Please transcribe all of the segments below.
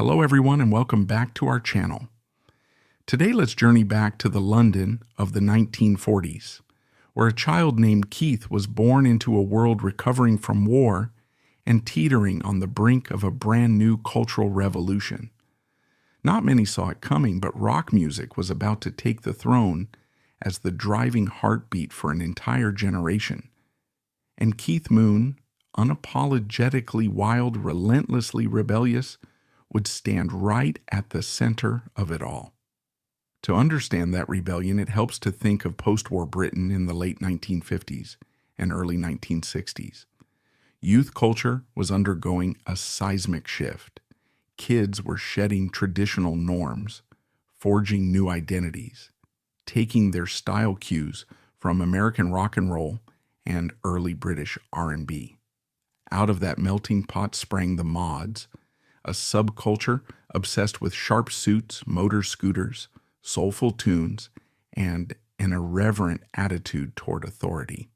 Hello everyone and welcome back to our channel. Today let's journey back to the London of the 1940s, where a child named Keith was born into a world recovering from war and teetering on the brink of a brand new cultural revolution. Not many saw it coming, but rock music was about to take the throne as the driving heartbeat for an entire generation. And Keith Moon, unapologetically wild, relentlessly rebellious, would stand right at the center of it all. To understand that rebellion, it helps to think of post-war Britain in the late 1950s and early 1960s. Youth culture was undergoing a seismic shift. Kids were shedding traditional norms, forging new identities, taking their style cues from American rock and roll and early British R&B. Out of that melting pot sprang the mods, a subculture obsessed with sharp suits, motor scooters, soulful tunes, and an irreverent attitude toward authority.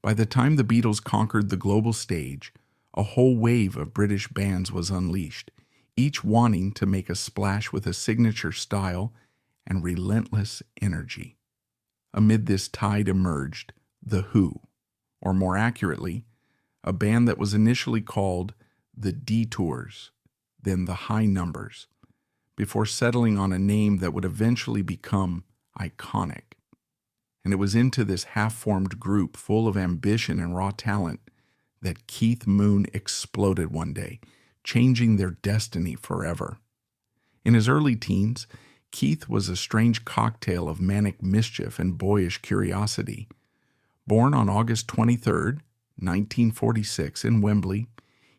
By the time the Beatles conquered the global stage, a whole wave of British bands was unleashed, each wanting to make a splash with a signature style and relentless energy. Amid this tide emerged The Who, or more accurately, a band that was initially called the Detours, then the High Numbers, before settling on a name that would eventually become iconic. And it was into this half-formed group full of ambition and raw talent that Keith Moon exploded one day, changing their destiny forever. In his early teens, Keith was a strange cocktail of manic mischief and boyish curiosity. Born on August 23rd, 1946 in Wembley,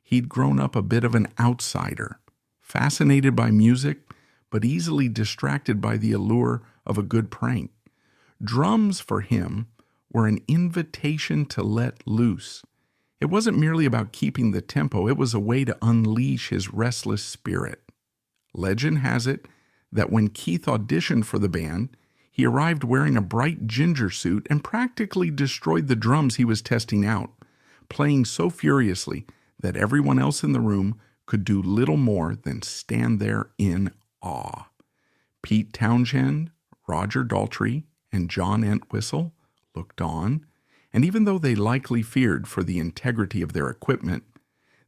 he'd grown up a bit of an outsider, fascinated by music, but easily distracted by the allure of a good prank. Drums, for him, were an invitation to let loose. It wasn't merely about keeping the tempo, it was a way to unleash his restless spirit. Legend has it that when Keith auditioned for the band, he arrived wearing a bright ginger suit and practically destroyed the drums he was testing out, playing so furiously that everyone else in the room could do little more than stand there in awe. Pete Townshend, Roger Daltrey, and John Entwistle looked on, and even though they likely feared for the integrity of their equipment,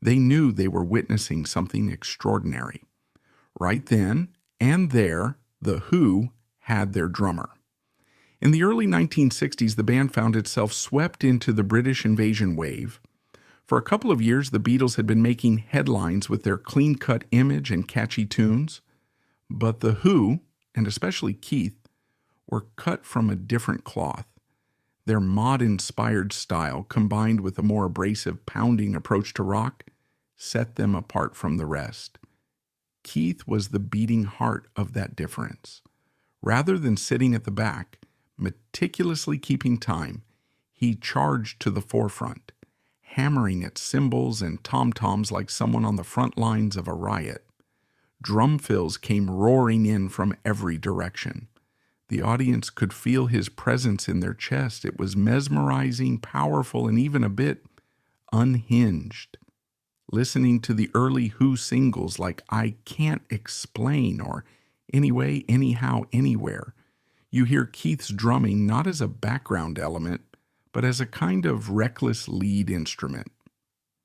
they knew they were witnessing something extraordinary. Right then and there, The Who had their drummer. In the early 1960s, the band found itself swept into the British invasion wave. For a couple of years, the Beatles had been making headlines with their clean-cut image and catchy tunes, but The Who, and especially Keith, were cut from a different cloth. Their mod-inspired style, combined with a more abrasive, pounding approach to rock, set them apart from the rest. Keith was the beating heart of that difference. Rather than sitting at the back, meticulously keeping time, he charged to the forefront, hammering at cymbals and tom-toms like someone on the front lines of a riot. Drum fills came roaring in from every direction. The audience could feel his presence in their chest. It was mesmerizing, powerful, and even a bit unhinged. Listening to the early Who singles like I Can't Explain or Anyway, Anyhow, Anywhere, you hear Keith's drumming not as a background element, but as a kind of reckless lead instrument.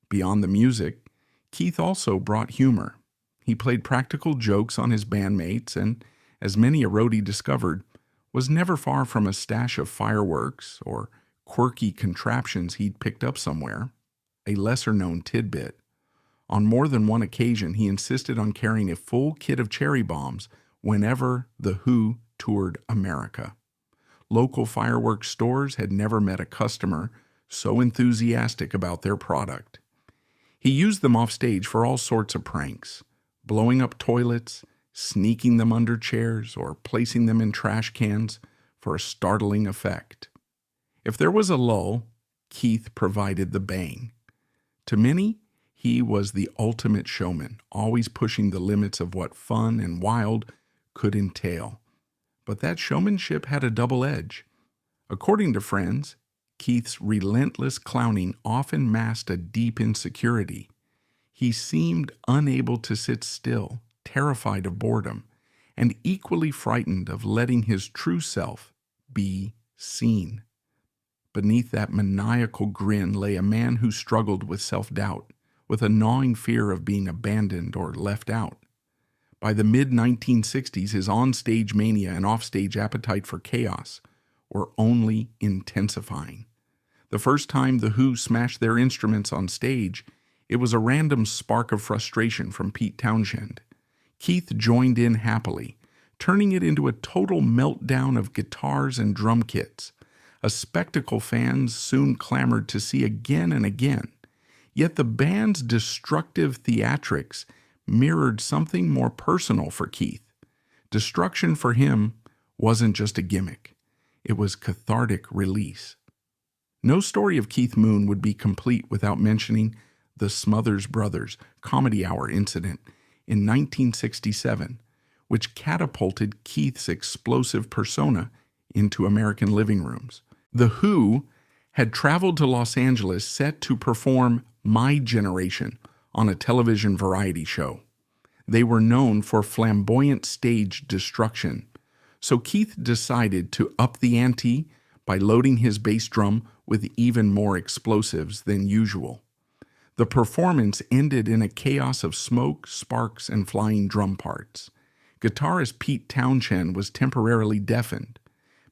Beyond the music, Keith also brought humor. He played practical jokes on his bandmates and, as many a roadie discovered, was never far from a stash of fireworks or quirky contraptions he'd picked up somewhere, a lesser-known tidbit. On more than one occasion, he insisted on carrying a full kit of cherry bombs whenever The Who toured America. Local fireworks stores had never met a customer so enthusiastic about their product. He used them off stage for all sorts of pranks, blowing up toilets, sneaking them under chairs, or placing them in trash cans for a startling effect. If there was a lull, Keith provided the bang. To many, he was the ultimate showman, always pushing the limits of what fun and wild could entail. But that showmanship had a double edge. According to friends, Keith's relentless clowning often masked a deep insecurity. He seemed unable to sit still, terrified of boredom, and equally frightened of letting his true self be seen. Beneath that maniacal grin lay a man who struggled with self-doubt, with a gnawing fear of being abandoned or left out. By the mid-1960s, his on-stage mania and off-stage appetite for chaos were only intensifying. The first time The Who smashed their instruments on stage, it was a random spark of frustration from Pete Townshend. Keith joined in happily, turning it into a total meltdown of guitars and drum kits, a spectacle fans soon clamored to see again and again. Yet the band's destructive theatrics mirrored something more personal for Keith. Destruction for him wasn't just a gimmick. It was cathartic release. No story of Keith Moon would be complete without mentioning the Smothers Brothers Comedy Hour incident in 1967, which catapulted Keith's explosive persona into American living rooms. The Who had traveled to Los Angeles set to perform My Generation on a television variety show. They were known for flamboyant stage destruction, so Keith decided to up the ante by loading his bass drum with even more explosives than usual. The performance ended in a chaos of smoke, sparks, and flying drum parts. Guitarist Pete Townshend was temporarily deafened.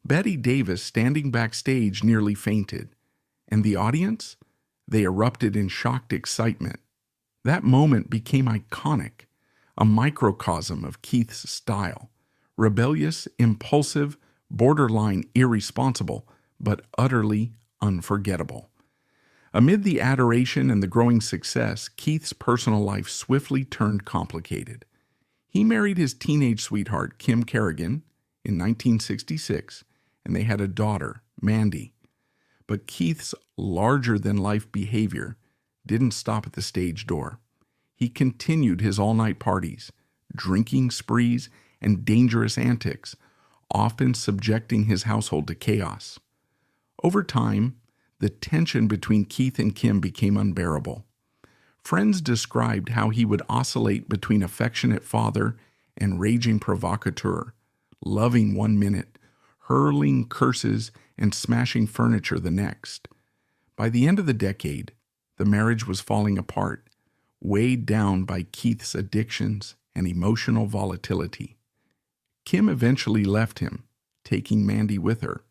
Betty Davis, standing backstage, nearly fainted. And the audience? They erupted in shocked excitement. That moment became iconic, a microcosm of Keith's style. Rebellious, impulsive, borderline irresponsible, but utterly unforgettable. Amid the adoration and the growing success, Keith's personal life swiftly turned complicated. He married his teenage sweetheart, Kim Kerrigan, in 1966, and they had a daughter, Mandy. But Keith's larger-than-life behavior didn't stop at the stage door. He continued his all-night parties, drinking sprees, and dangerous antics, often subjecting his household to chaos. Over time, the tension between Keith and Kim became unbearable. Friends described how he would oscillate between affectionate father and raging provocateur, loving one minute, hurling curses and smashing furniture the next. By the end of the decade, the marriage was falling apart, weighed down by Keith's addictions and emotional volatility. Kim eventually left him, taking Mandy with her.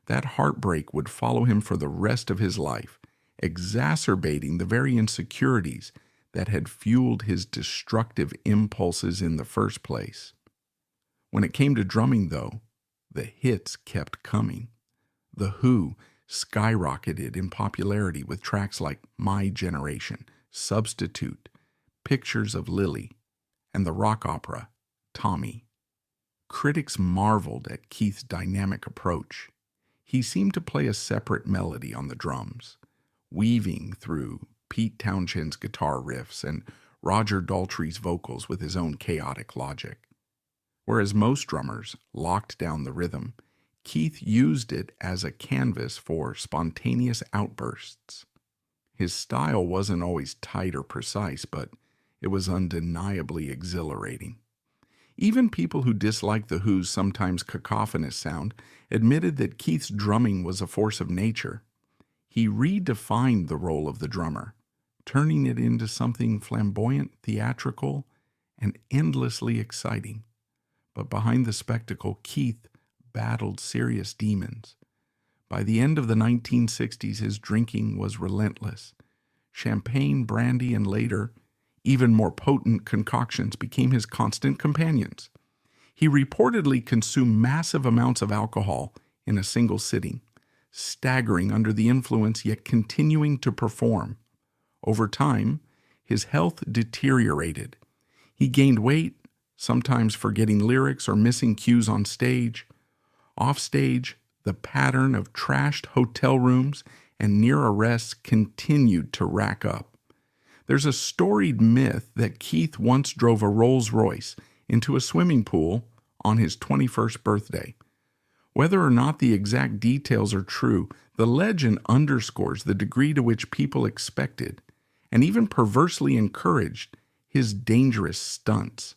That heartbreak would follow him for the rest of his life, exacerbating the very insecurities that had fueled his destructive impulses in the first place. When it came to drumming, though, the hits kept coming. The Who skyrocketed in popularity with tracks like My Generation, Substitute, Pictures of Lily, and the rock opera Tommy. Critics marveled at Keith's dynamic approach. He seemed to play a separate melody on the drums, weaving through Pete Townshend's guitar riffs and Roger Daltrey's vocals with his own chaotic logic. Whereas most drummers locked down the rhythm, Keith used it as a canvas for spontaneous outbursts. His style wasn't always tight or precise, but it was undeniably exhilarating. Even people who disliked The Who's sometimes cacophonous sound admitted that Keith's drumming was a force of nature. He redefined the role of the drummer, turning it into something flamboyant, theatrical, and endlessly exciting. But behind the spectacle, Keith battled serious demons. By the end of the 1960s, his drinking was relentless. Champagne, brandy, and later, even more potent concoctions became his constant companions. He reportedly consumed massive amounts of alcohol in a single sitting, staggering under the influence yet continuing to perform. Over time, his health deteriorated. He gained weight, sometimes forgetting lyrics or missing cues on stage. Off stage, the pattern of trashed hotel rooms and near arrests continued to rack up. There's a storied myth that Keith once drove a Rolls-Royce into a swimming pool on his 21st birthday. Whether or not the exact details are true, the legend underscores the degree to which people expected, and even perversely encouraged, his dangerous stunts.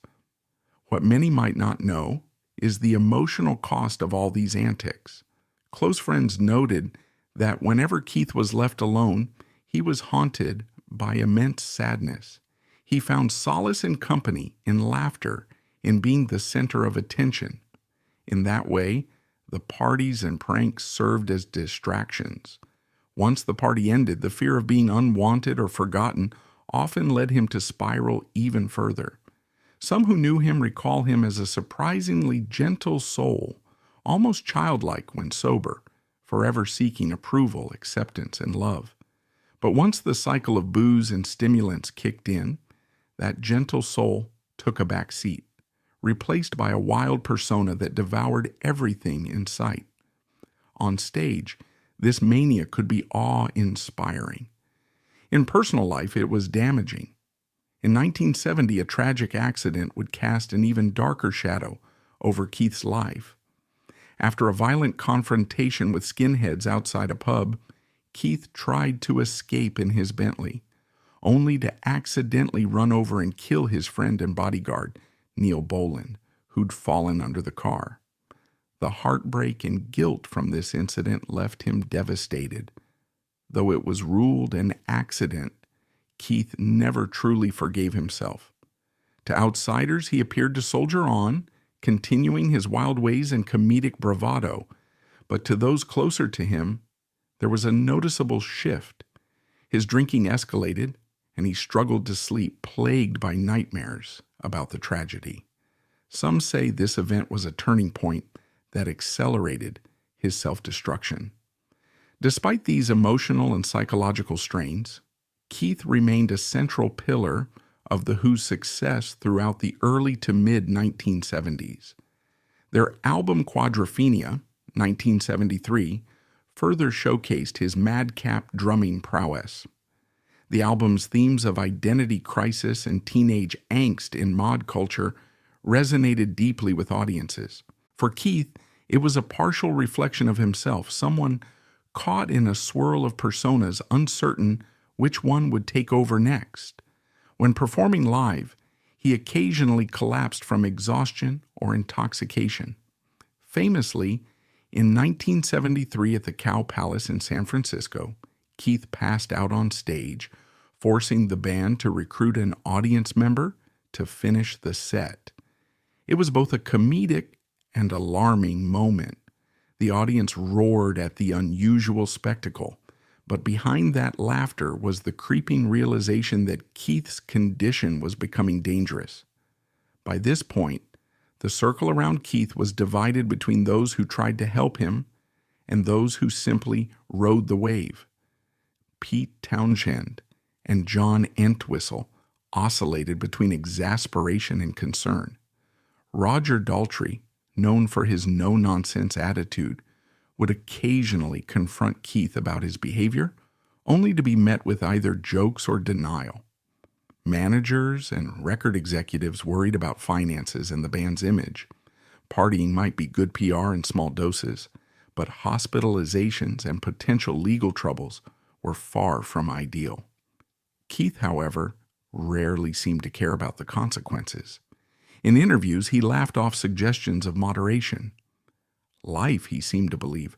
What many might not know is the emotional cost of all these antics. Close friends noted that whenever Keith was left alone, he was haunted by immense sadness. He found solace in company, in laughter, in being the center of attention. In that way, the parties and pranks served as distractions. Once the party ended, the fear of being unwanted or forgotten often led him to spiral even further. Some who knew him recall him as a surprisingly gentle soul, almost childlike when sober, forever seeking approval, acceptance, and love. But once the cycle of booze and stimulants kicked in, that gentle soul took a back seat, replaced by a wild persona that devoured everything in sight. On stage, this mania could be awe-inspiring. In personal life, it was damaging. In 1970, a tragic accident would cast an even darker shadow over Keith's life. After a violent confrontation with skinheads outside a pub, Keith tried to escape in his Bentley, only to accidentally run over and kill his friend and bodyguard, Neil Boland, who'd fallen under the car. The heartbreak and guilt from this incident left him devastated. Though it was ruled an accident, Keith never truly forgave himself. To outsiders, he appeared to soldier on, continuing his wild ways and comedic bravado, but to those closer to him, there was a noticeable shift. His drinking escalated, and he struggled to sleep, plagued by nightmares about the tragedy. Some say this event was a turning point that accelerated his self-destruction. Despite these emotional and psychological strains, Keith remained a central pillar of The Who's success throughout the early to mid-1970s. Their album Quadrophenia, 1973, further showcased his madcap drumming prowess. The album's themes of identity crisis and teenage angst in mod culture resonated deeply with audiences. For Keith, it was a partial reflection of himself, someone caught in a swirl of personas, uncertain which one would take over next. When performing live, he occasionally collapsed from exhaustion or intoxication. Famously, in 1973 at the Cow Palace in San Francisco, Keith passed out on stage, forcing the band to recruit an audience member to finish the set. It was both a comedic and alarming moment. The audience roared at the unusual spectacle, but behind that laughter was the creeping realization that Keith's condition was becoming dangerous. By this point, the circle around Keith was divided between those who tried to help him and those who simply rode the wave. Pete Townshend and John Entwistle oscillated between exasperation and concern. Roger Daltrey, known for his no-nonsense attitude, would occasionally confront Keith about his behavior, only to be met with either jokes or denial. Managers and record executives worried about finances and the band's image. Partying might be good PR in small doses, but hospitalizations and potential legal troubles were far from ideal. Keith, however, rarely seemed to care about the consequences. In interviews, he laughed off suggestions of moderation. Life, he seemed to believe,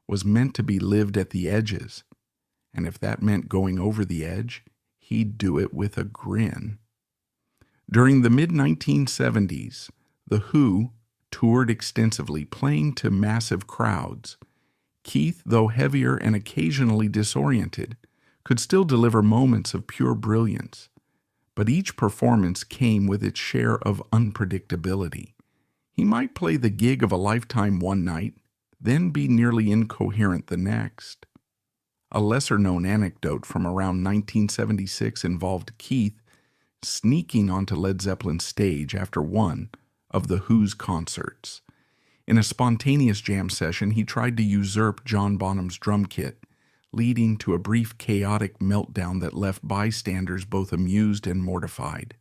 was meant to be lived at the edges, and if that meant going over the edge, he'd do it with a grin. During the mid-1970s, The Who toured extensively, playing to massive crowds. Keith, though heavier and occasionally disoriented, could still deliver moments of pure brilliance. But each performance came with its share of unpredictability. He might play the gig of a lifetime one night, then be nearly incoherent the next. A lesser-known anecdote from around 1976 involved Keith sneaking onto Led Zeppelin's stage after one of The Who's concerts. In a spontaneous jam session, he tried to usurp John Bonham's drum kit, leading to a brief chaotic meltdown that left bystanders both amused and mortified.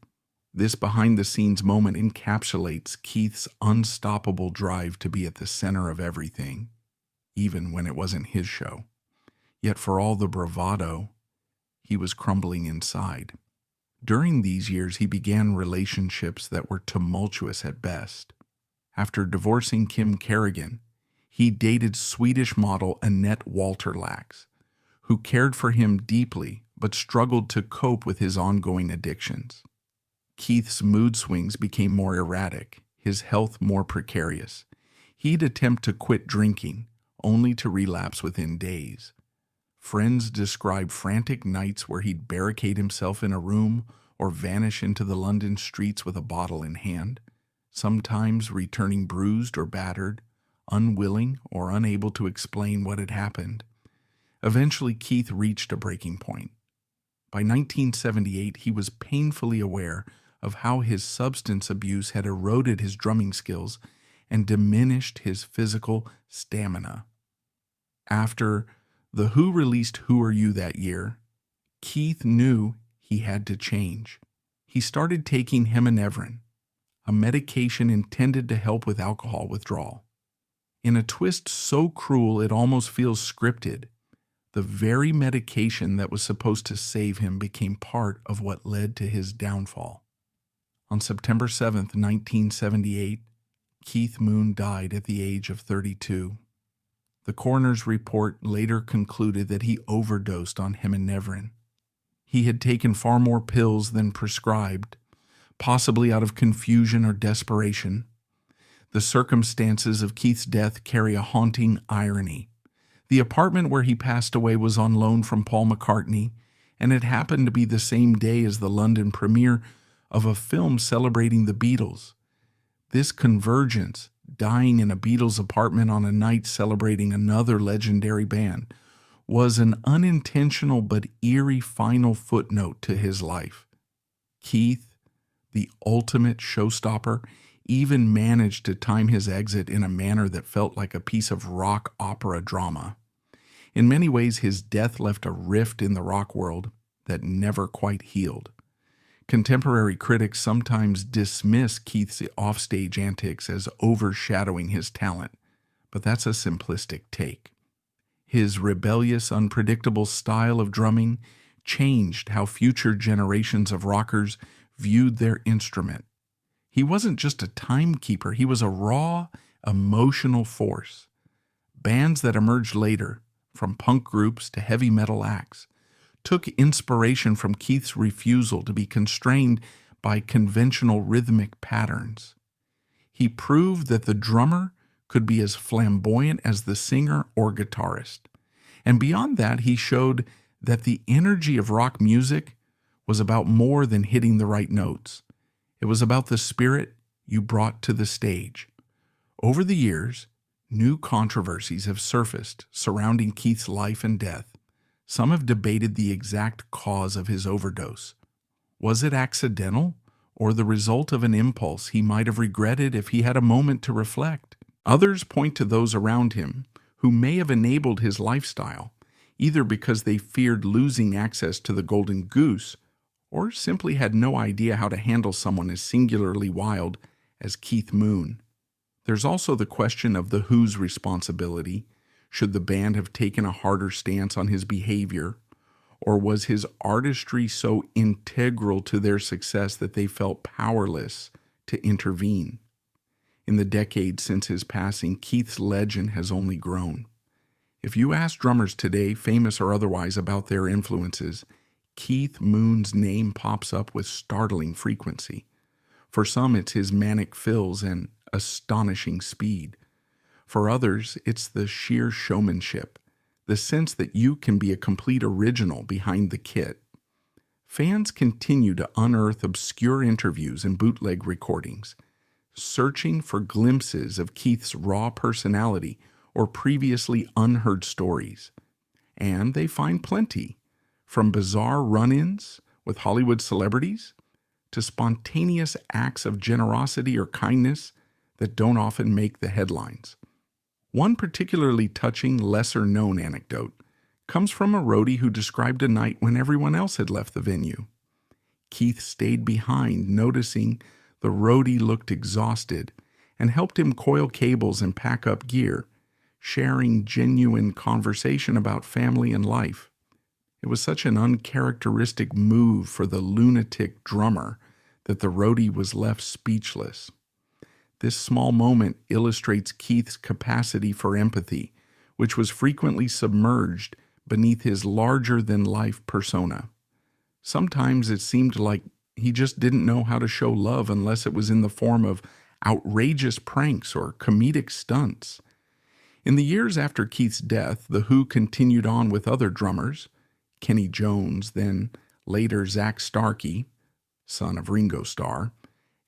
This behind-the-scenes moment encapsulates Keith's unstoppable drive to be at the center of everything, even when it wasn't his show. Yet for all the bravado, he was crumbling inside. During these years, he began relationships that were tumultuous at best. After divorcing Kim Kerrigan, he dated Swedish model Annette Walterlax, who cared for him deeply but struggled to cope with his ongoing addictions. Keith's mood swings became more erratic, his health more precarious. He'd attempt to quit drinking, only to relapse within days. Friends describe frantic nights where he'd barricade himself in a room or vanish into the London streets with a bottle in hand, sometimes returning bruised or battered, unwilling or unable to explain what had happened. Eventually, Keith reached a breaking point. By 1978, he was painfully aware of how his substance abuse had eroded his drumming skills and diminished his physical stamina. After The Who released Who Are You that year, Keith knew he had to change. He started taking heminevrin, a medication intended to help with alcohol withdrawal. In a twist so cruel it almost feels scripted, the very medication that was supposed to save him became part of what led to his downfall. On September 7, 1978, Keith Moon died at the age of 32. The coroner's report later concluded that he overdosed on heminevrin. He had taken far more pills than prescribed, possibly out of confusion or desperation. The circumstances of Keith's death carry a haunting irony. The apartment where he passed away was on loan from Paul McCartney, and it happened to be the same day as the London premiere of a film celebrating the Beatles. This convergence, dying in a Beatles apartment on a night celebrating another legendary band, was an unintentional but eerie final footnote to his life. Keith, the ultimate showstopper, even managed to time his exit in a manner that felt like a piece of rock opera drama. In many ways, his death left a rift in the rock world that never quite healed. Contemporary critics sometimes dismiss Keith's offstage antics as overshadowing his talent, but that's a simplistic take. His rebellious, unpredictable style of drumming changed how future generations of rockers viewed their instrument. He wasn't just a timekeeper, he was a raw, emotional force. Bands that emerged later, from punk groups to heavy metal acts, took inspiration from Keith's refusal to be constrained by conventional rhythmic patterns. He proved that the drummer could be as flamboyant as the singer or guitarist. And beyond that, he showed that the energy of rock music was about more than hitting the right notes. It was about the spirit you brought to the stage. Over the years, new controversies have surfaced surrounding Keith's life and death. Some have debated the exact cause of his overdose. Was it accidental, or the result of an impulse he might have regretted if he had a moment to reflect? Others point to those around him who may have enabled his lifestyle, either because they feared losing access to the golden goose, or simply had no idea how to handle someone as singularly wild as Keith Moon. There's also the question of the Who's responsibility. Should the band have taken a harder stance on his behavior, or was his artistry so integral to their success that they felt powerless to intervene? In the decades since his passing, Keith's legend has only grown. If you ask drummers today, famous or otherwise, about their influences, Keith Moon's name pops up with startling frequency. For some, it's his manic fills and astonishing speed. For others, it's the sheer showmanship, the sense that you can be a complete original behind the kit. Fans continue to unearth obscure interviews and bootleg recordings, searching for glimpses of Keith's raw personality or previously unheard stories. And they find plenty, from bizarre run-ins with Hollywood celebrities to spontaneous acts of generosity or kindness that don't often make the headlines. One particularly touching, lesser-known anecdote comes from a roadie who described a night when everyone else had left the venue. Keith stayed behind, noticing the roadie looked exhausted, and helped him coil cables and pack up gear, sharing genuine conversation about family and life. It was such an uncharacteristic move for the lunatic drummer that the roadie was left speechless. This small moment illustrates Keith's capacity for empathy, which was frequently submerged beneath his larger-than-life persona. Sometimes it seemed like he just didn't know how to show love unless it was in the form of outrageous pranks or comedic stunts. In the years after Keith's death, The Who continued on with other drummers, Kenny Jones, then later Zach Starkey, son of Ringo Starr,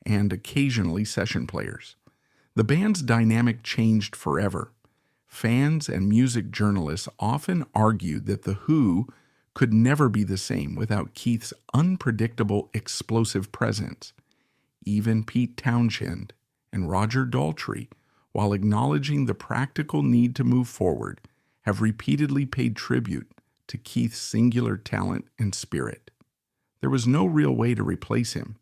and occasionally session players. The band's dynamic changed forever. Fans and music journalists often argued that The Who could never be the same without Keith's unpredictable, explosive presence. Even Pete Townshend and Roger Daltrey, while acknowledging the practical need to move forward, have repeatedly paid tribute to Keith's singular talent and spirit. There was no real way to replace him.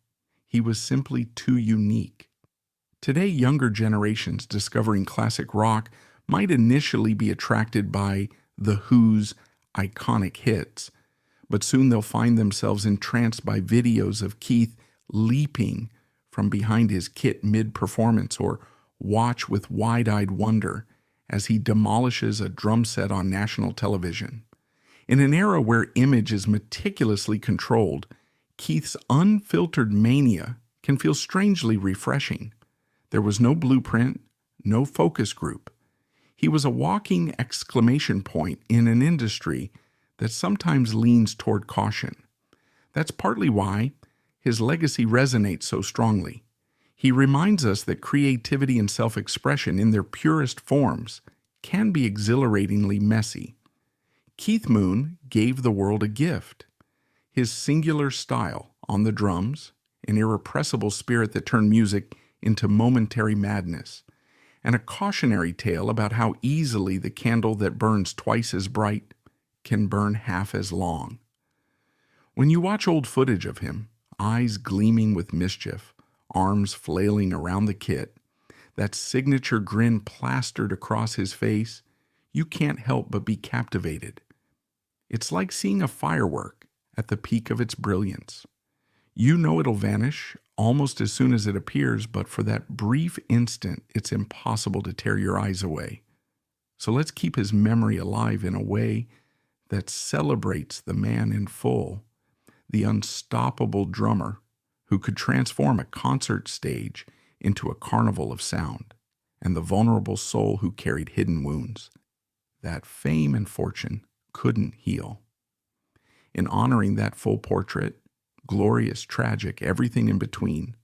He was simply too unique. Today, younger generations discovering classic rock might initially be attracted by The Who's iconic hits, but soon they'll find themselves entranced by videos of Keith leaping from behind his kit mid-performance, or watch with wide-eyed wonder as he demolishes a drum set on national television. In an era where image is meticulously controlled, Keith's unfiltered mania can feel strangely refreshing. There was no blueprint, no focus group. He was a walking exclamation point in an industry that sometimes leans toward caution. That's partly why his legacy resonates so strongly. He reminds us that creativity and self-expression in their purest forms can be exhilaratingly messy. Keith Moon gave the world a gift. His singular style on the drums, an irrepressible spirit that turned music into momentary madness, and a cautionary tale about how easily the candle that burns twice as bright can burn half as long. When you watch old footage of him, eyes gleaming with mischief, arms flailing around the kit, that signature grin plastered across his face, you can't help but be captivated. It's like seeing a firework at the peak of its brilliance. You know it'll vanish almost as soon as it appears, but for that brief instant, it's impossible to tear your eyes away. So let's keep his memory alive in a way that celebrates the man in full, the unstoppable drummer who could transform a concert stage into a carnival of sound, and the vulnerable soul who carried hidden wounds that fame and fortune couldn't heal. In honoring that full portrait, glorious, tragic, everything in between,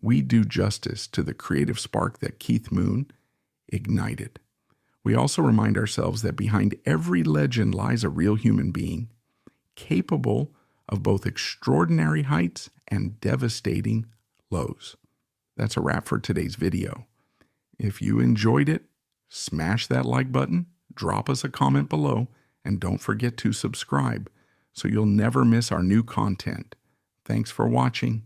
we do justice to the creative spark that Keith Moon ignited. We also remind ourselves that behind every legend lies a real human being, capable of both extraordinary heights and devastating lows. That's a wrap for today's video. If you enjoyed it, smash that like button, drop us a comment below, and don't forget to subscribe so you'll never miss our new content. Thanks for watching.